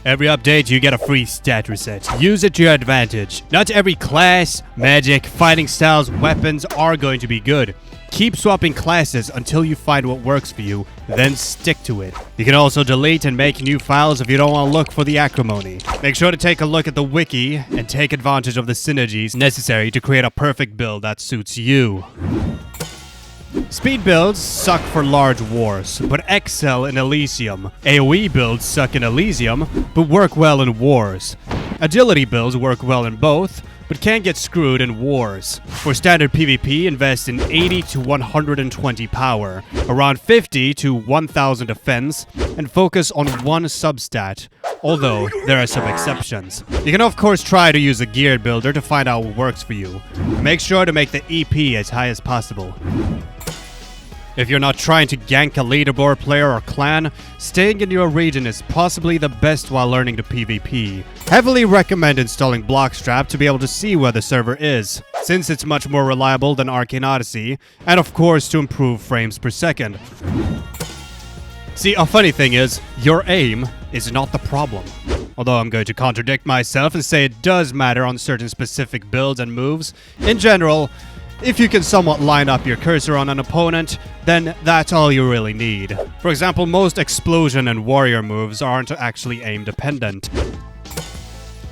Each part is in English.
Every update, you get a free stat reset. Use it to your advantage. Not every class, magic, fighting styles, weapons are going to be good. Keep swapping classes until you find what works for you, then stick to it. You can also delete and make new files if you don't want to look for the acrimony. Make sure to take a look at the wiki and take advantage of the synergies necessary to create a perfect build that suits you. Speed builds suck for large wars, but excel in Elysium. AoE builds suck in Elysium, but work well in wars. Agility builds work well in both, but can get screwed in wars. For standard PvP, invest in 80 to 120 power, around 50 to 1000 defense, and focus on one substat, although there are some exceptions. You can of course try to use a geared builder to find out what works for you. Make sure to make the EP as high as possible. If you're not trying to gank a leaderboard player or clan, staying in your region is possibly the best while learning the PvP. Heavily recommend installing Blockstrap to be able to see where the server is, since it's much more reliable than Arcane Odyssey, and of course to improve frames per second. See, a funny thing is, your aim is not the problem. Although I'm going to contradict myself and say it does matter on certain specific builds and moves. In general, if you can somewhat line up your cursor on an opponent, then that's all you really need. For example, most explosion and warrior moves aren't actually aim dependent.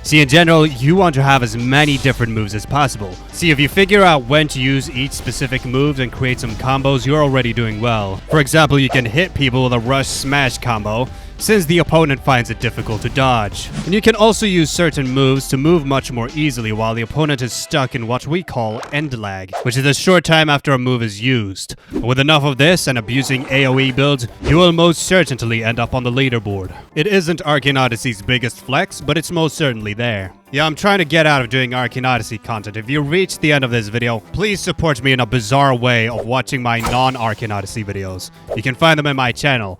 See, in general, you want to have as many different moves as possible. See, if you figure out when to use each specific move and create some combos, you're already doing well. For example, you can hit people with a rush smash combo, since the opponent finds it difficult to dodge. And you can also use certain moves to move much more easily while the opponent is stuck in what we call end lag, which is a short time after a move is used. With enough of this and abusing AoE builds, you will most certainly end up on the leaderboard. It isn't Arcane Odyssey's biggest flex, but it's most certainly there. Yeah, I'm trying to get out of doing Arcane Odyssey content. If you reach the end of this video, please support me in a bizarre way of watching my non-Arcane Odyssey videos. You can find them in my channel.